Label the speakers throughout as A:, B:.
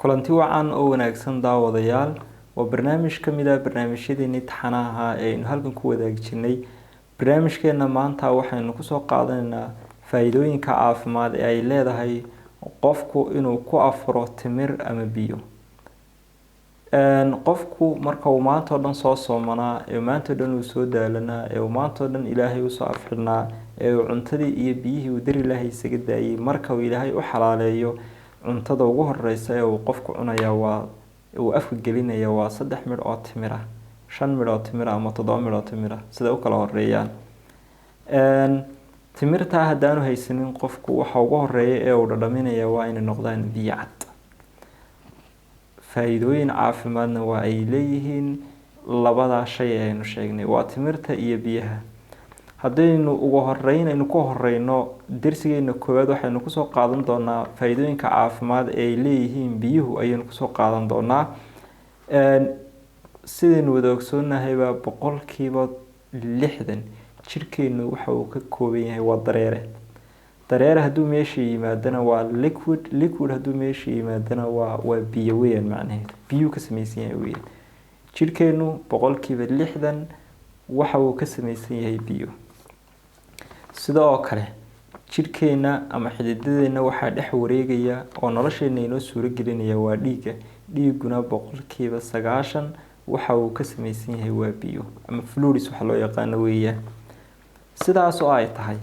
A: kulanti wacan oo wanaagsan daawadayaal waa barnaamij ka mid ah barnaamijyadeennii taxanaha ee aynu halkan ku wadaagi jirnay. barnaamijkeena maanta waxaynu kusoo qaadanaynaa faa'iidooyinka caafimaad ee ay leedahay qofku inuu ku afuro timir ama biyo. qofku marka uu maanta oo dhan soo soomanaa ee maanta oo dhan uu soo daalanaa ee maanta oo dhan Ilaahay u soo afxirnaa ee cuntadii iyo biyihii uu dar Ilaahay isaga daayay marka uu Ilaahay u xalaaleeyo cuntada ugu horeysa ee uu qofku cunaya waa uu afka gelinaya waa 3 midh oo timir ah 5 midh oo timir ah ama 7 midh oo timir ah sida u kala horeeyaan. timirta haddaanu haysanin qofku waxa ugu horeeya ee uu dhadhaminaya waa inay noqdaan biyo cad. faa'iidooyin caafimaadna waa ay leeyihiin labada shay ee aynu sheegnay waa timirta iyo biyaha. haddaynu ugu horeynayno ku horeyno darsigeena koowaad waxaynu kusoo qaadan doonaa faa'iidooyinka caafimaad ee ay leeyihiin biyuhu ayaynu kusoo qaadan doonaa. sidaynu wada ogsoonahay boqolkiiba 60 jirkeenu waxa uu ka kooban yahay waa dareere hadduu meesha yimaadana waa liquid hadduu meesha yimaadana waa biyo weeyaan macnaheedu biyo ka samaysan yahay weeyaan. jirkeenu boqolkiiba 60 waxa uu ka samaysan yahay biyo. sidoo kale jirkeena ama xididadeena waxaa dhex wareegaya oo nolosheena inoo suuro gelinaya waa dhiiguna boqolkiiba 90 waxa uu ka samaysan yahay waa biyo ama fluids waxa loo yaqaan weeyaan. sidaas oo ay tahay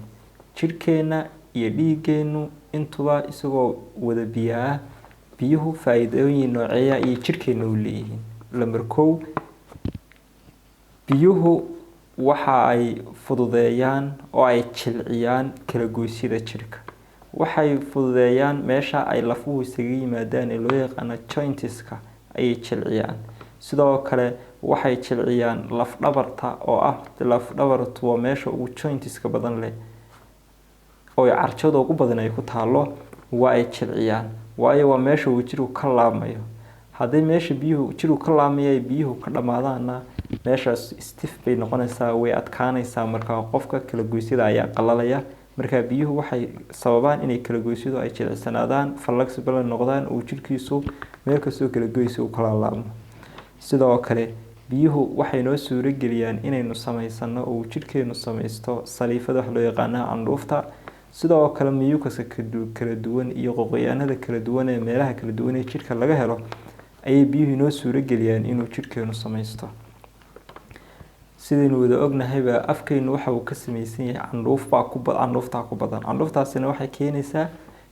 A: jirkeena iyo dhiigeenu intuba isagoo wada biyaa biyuhu faa'iidooyin nooceeya iyo jirkeena u leeyihiin. lambar 1 biyuhu waxa ay fududeeyaan oo ay jilciyaan kala goysyada jirka. waxay fududeeyaan meesha ay lafuhu isaga yimaadaan ee loo yaqaan jointiska ay jilciyaan. sidoo kale waxay jilciyaan laf dhabarta oo ah laf dhabartu waa meesha ugu jointiska badan leh oo carjada ugu badan ay ku taalo waa ay jilciyaan waayo waa meesha uu jirku ka laabmayo. haddii meesha biyuhu jirku ka laabmayay biyuhu ka dhamaadaana meeshaas stiff bay noqonaysaa way adkaanaysaa marka qofka kala goysyada ayaa qalalaya marka biyuhu waxay sababaan inay kala goysyadu ay jilicsanaadaan flexible noqdaan oo jirkiisu meel kastoo kala goyso uu kala laabmo. sidoo kale biyuhu waxay noo suuro geliyaan inaynu samaysano oo jirkeenu samaysto saliifada wax loo yaqaan candhuufta. sidoo kale mucus kala duwan iyo qoqoyaanada kala duwan ee meelaha kala duwan ee jirka laga helo ayay biyuhu noo suuro geliyaan inuu jirkeenu samaysto. sidaynu wada ognahay afkeenu waxa uu ka samaysan yahay candhuufta ku badan. candhuuftaasina waxay keenaysaa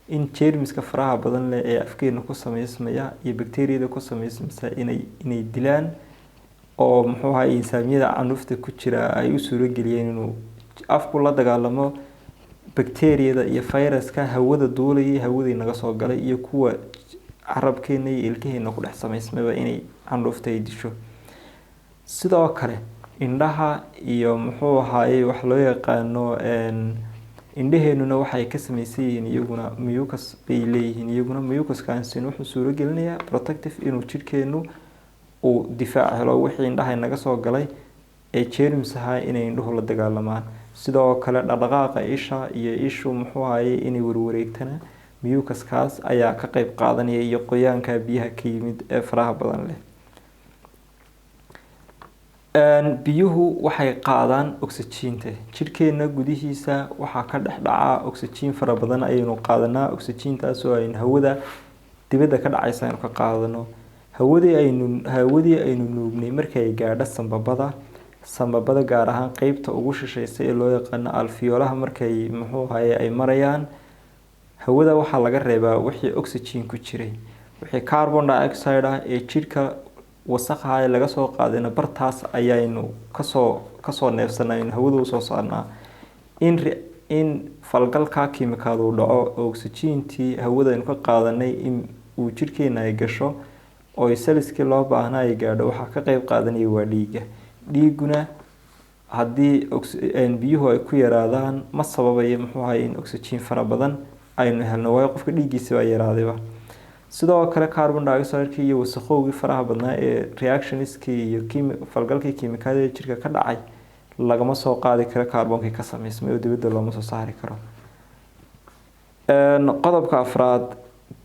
A: in jeermiska faraha badan leh ee afkeenu ku samaysmaya iyo bakteeriyada ku samaysmaysa inay dilaan oo muxuu ahaa insaamiyada candhuufta ku jira ay u suuro geliyeen inuu afku la dagaalamo bakteeriyada iyo fayraska hawada duulaya hawadii naga soo galay iyo kuwa carabkeena iyo ilkaheena ku dhex samaysmayba inay candhuufta ay disho. sidoo kale indhaha iyo muxuu ahaayay wax loo yaqaano indhaheenuna waxay ka samaysan yihiin iyaguna mucus bay leeyihiin iyaguna mucuskaasina wuxuu suuro gelinayaa protective inuu jirkeenu uu difaac helo wixii indhaha naga soo galay ee germs ahaa inay indhuhu la dagaalamaan. sidoo kale dhaqdhaqaaqa isha iyo ishu muxuu ahaayay inay warwareegtana mucuskaas ayaa ka qayb qaadanaya iyo qoyaanka biyaha ka yimid ee faraha badan leh. biyuhu waxay qaadaan oxygen-ta jirkeena gudihiisa waxaa ka dhex dhaca oxygen fara badan ayaynu qaadanaa. oxygen-taas oo aynu hawada dibadda ka dhacaysa aynu ka qaadano. hawadii aynu nuugnay markay ay gaadho sambabada gaar ahaan qeybta ugu shishaysa ee loo yaqaano alveolaha markay muxuu ahaye ay marayaan hawada waxaa laga reebaa wixii oxygen ku jiray wixii carbon dioxide ah ee jirka wasakhaha ee laga soo qaadayna bartaas ayaynu kasoo neefsanayno hawada u soo saarnaa. in falgalka kiimikaad uu dhaco oxygen-tii hawada aynu ka qaadanay in uu jirkeena ay gasho oo saliskii loo baahnaa ay gaadho waxaa ka qayb qaadanaya waa dhiiguna haddii biyuhu ay ku yaraadaan ma sababayo muxuu ahaay in oxygen fara badan aynu helno waayo qofka dhiiggiisa baa yaraadayba. sidoo kale carbon dioxide iyo wasakhowgii faraha badnaa ee reactionskii iyo falgalkii kiimikaadka ee jirka ka dhacay lagama soo qaadi karo carbon-kii ka samaysmay oo dibadda looma soo saari karo. qodobka afraad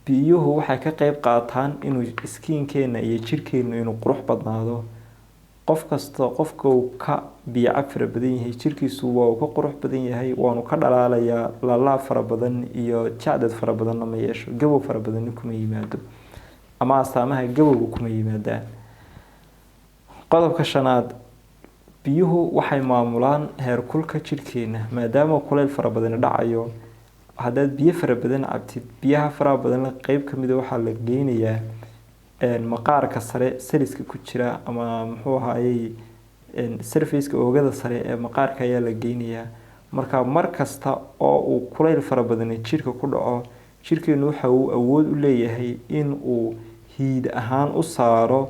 A: biyuhu waxay ka qayb qaataan inuu skinkeena iyo jirkeena inuu qurux badnaado. qof kasta qofka uu ka biyo cab fara badan yahay jirkiisu waa uu ka qurux badan yahay, waanu ka dhalaalayaa, laalaab fara badan iyo jacdad fara badanna ma yeesho, gabow fara badanna kuma yimaado ama astaamaha gabowga kuma yimaadaan. qodobka shanaad, biyuhu waxay maamulaan heerkulka jirkeena maadaama kuleyl fara badan dhacayo. haddaad biyo fara badan cabtid, biyaha fara badan qayb ka mid ah waxaa la geynayaa maqaarka sare saliska ku jira ama muxuu ahaayey surface-ka oogada sare ee maqaarka ayaa la geynayaa. marka mar kasta oo uu kuleyl fara badan jirka ku dhaco, jirkeenu waxa uu awood u leeyahay in uu hiid ahaan u saaro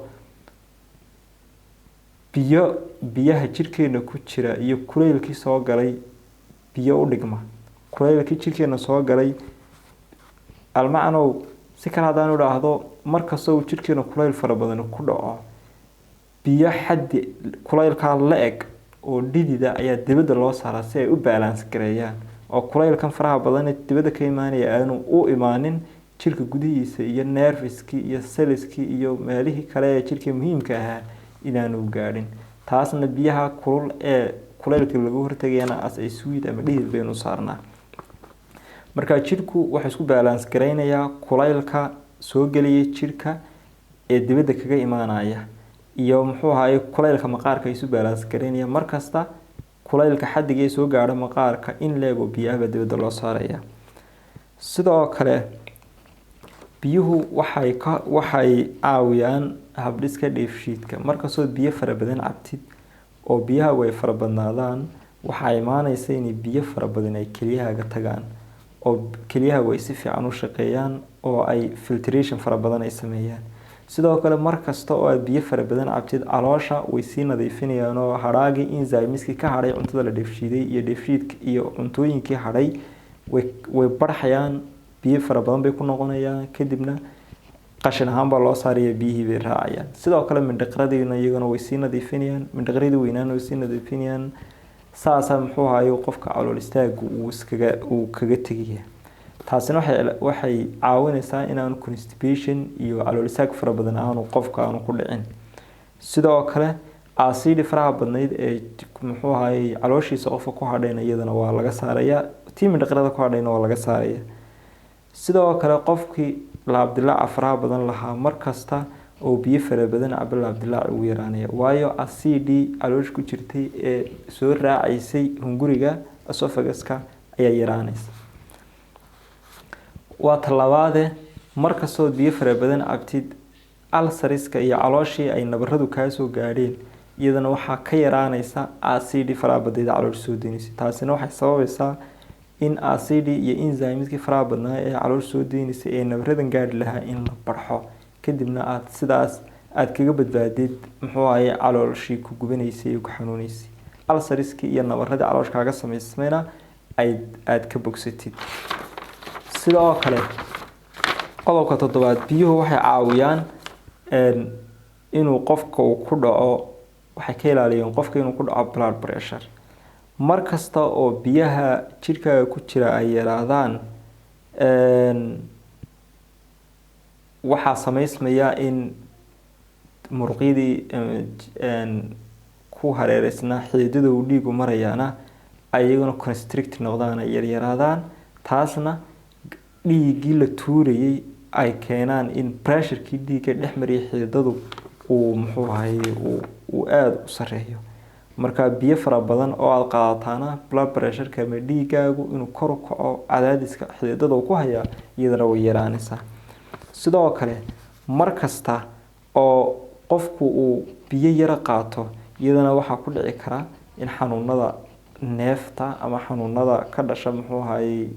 A: biyaha jirkeena ku jira iyo kuleylkii soo galay biyo u dhigma. kuleylkii jirkeena soo galay almacnow si kale haddaan idhaahdo, markastoo uu jirkeena kuleyl fara badan ku dhaco, biyo xaddi kuleylkaa la eg oo dhidida ayaa dibadda loo saaraa si ay u balance gareeyaan, oo kuleylkan faraha badan ee dibadda ka imaanaya aanu u imaanin jirka gudihiisa iyo nerviskii iyo saliskii iyo meelihii kale ee jirka muhiimka ahaa inaanu gaadhin. taasna biyaha kulul ee kuleylka laga hortagayana as ay sweet ama dhidid baynu saarnaa. marka jirku wuxuu isku balance gareynayaa kuleylka soo gelaya jirka ee dibadda kaga imaanaya iyo muxuu ahaayey kuleylka maqaarka isu balance gareynaya. markasta kuleylka xaddiga soo gaadho maqaarka in leego biyaha dibadda loo saaraya. sidoo kale biyuhu waxay caawiyaan habdhiska dheefshiidka. markastoo biyo fara badan cabtid oo biyaha way fara badnaadaan, waxaa imaanaysa in biyo fara badan ay kelyahaaga tagaan oo kelyaha way si fiican u shaqeeyaan oo ay filtration fara badan ay sameeyaan. sidoo kale markasta oo aad biyo fara badan cabtid, caloosha way sii nadiifinayaan oo hadhaagii enzymeski ka hadhay cuntada la dheefshiiday iyo dheefshiidka iyo cuntooyinkii hadhay way barxayaan, biyo fara badan bay ku noqonayaan, kadibna qashin ahaan baa loo saaraya, biyihii bay raacayaan. sidoo kale mindhaqradiina iyagana way sii nadiifinayaan, mindhaqradii weynaana way sii nadiifinayaan. saasaa muxuu ahaayey qofka calool istaaga uu kaga tegaya. taasina waxay caawinaysaa inaanu constipation iyo calool istaag fara badan aanu qofka aanu ku dhicin. sidoo kale acid faraha badnayd ee muxuu ahaayey calooshiisa qofka ku hadhayna iyadana waa laga saaraya, tii mindhaqrada ku hadhayna waa laga saaraya. sidoo kale qofkii laabdilaaca faraha badan lahaa, markasta oo biyo fara badan cabo laabdilaac ugu yaraanaya, waayo acid caloosh ku jirtay ee soo raacaysay hunguriga esophaguska ayaa yaraanaysa. waa talabaade, markastoo biyo fara badan cabtid, ulceriska iyo calooshii ay nabaradu kaa soo gaadheen iyadana waxaa ka yaraanaysa acid faraha badnayd caloosh soo deynaysa. taasina waxay sababaysaa in acid iyo enzymeski faraha badnaa ee caloosh soo deynaysa ee nabaradan gaadhi lahaa in la barxo, kadibna aad sidaas aad kaga badbaadid muxuu ahaayey calooshii ku gubanaysay iyo ku xanuunaysay. ulceriski iyo nabaradii caloosh kaaga samaysmayna aad ka bogsatid. sidoo kale qodobka toddobaad, biyuhu waxay caawiyaan inuu qofka uu ku dhaco, waxay ka ilaaliyeen qofka inuu ku dhaco blood pressure. markasta oo biyaha jirkaaga ku jira ay yaraadaan, waxaa samaysmaya in muruqyadii ku hareereysnaa xididada uu dhiigu marayaana ayaguna constrict noqdaan, ay yaryaraadaan. taasna dhiiggii la tuurayay ay keenaan in pressurekii dhiigga dhex mariyay xididadu uu muxuu ahaayey uu aada u sareeyo. marka biyo fara badan oo aad qaadataana blood pressureka ama dhiiggaagu inuu kor u kaco, cadaadiska xididada uu ku hayaa iyadana way yaraanaysaa. sidoo kale markasta oo qofku uu biyo yara qaato, iyadana waxaa ku dhici kara in xanuunada neefta ama xanuunada ka dhasha muxuu ahaayey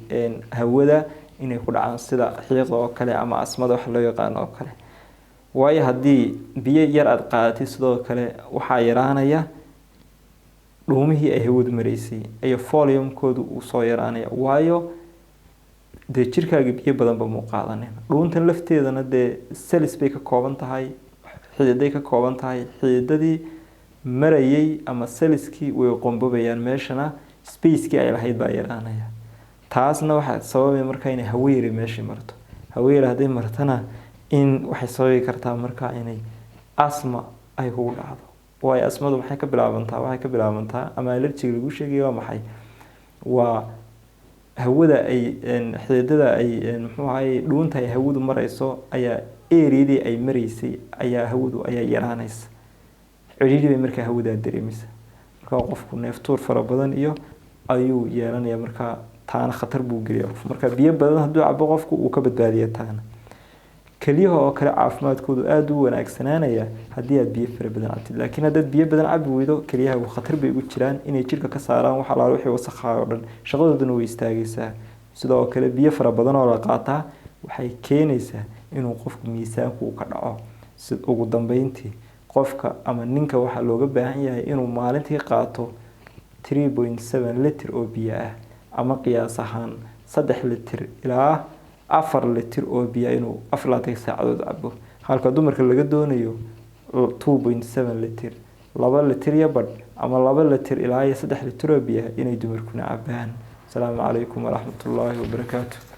A: hawada inay ku dhacaan, sida xiiqda oo kale ama asmada wax loo yaqaano oo kale. waayo haddii biyo yar aad qaadatid, sidoo kale waxaa yaraanaya dhuumihii ay hawadu maraysay iyo volume-koodu uu soo yaraanaya, waayo dee jirkaaga biyo badanba muu qaadanin. dhuuntan lafteedana dee salis bay ka kooban tahay, xididay ka kooban tahay. xididadii marayay ama saliskii way qombobayaan, meeshana spacekii ay lahayd baa yaraanaya. taasna waxaa sababaya markaa inay hawo yari meeshii marto. haweeney hadday martana in waxay sababi kartaa markaa inay asma ay kugu dhacdo. waayo asmadu maxay ka bilaabantaa ama allergy lagu sheegay waa maxay? waa hawada ay xididada ay muxuu ahaayay dhuunta ay hawadu marayso ayaa eeriyadii ay maraysay ayaa hawadu ayaa yaraanaysa, ciriiri bay markaa hawada dareemaysa, markaa qofku neeftuur fara badan iyo ayuu yeelanaya, markaa taana khatar buu geliyaa qof. markaa biyo badan hadduu cabo qofku uu ka badbaadiya taana. kaliyaha oo kale caafimaadkoodu aad u wanaagsanaanaya haddii aad biyo fara badan cabtid, laakiin haddaad biyo badan cabi weydo kaliyaha khatar bay ugu jiraan inay jirka ka saaraan wax alaala wixii wasakhaay oo dhan, shaqadooduna way istaagaysaa. sidoo kale biyo fara badan oo la qaataa waxay keenaysaa inuu qofku miisaanku ka dhaco. ugu dambeyntii qofka ama ninka waxaa looga baahan yahay inuu maalintii qaato 3.7 litir oo biyo ah, ama qiyaas ahaan 3 litir ilaa 4 litir oo biyo inuu 24 saacadood cabo, halka dumarka laga doonayo 2.7 litir, 2 litir iyo badh ama 2 litir ilaa 3 litir oo biyo inay dumarkuna cabaan. Asalaamu calaykum waraxmatullaahi wabarakaatuh.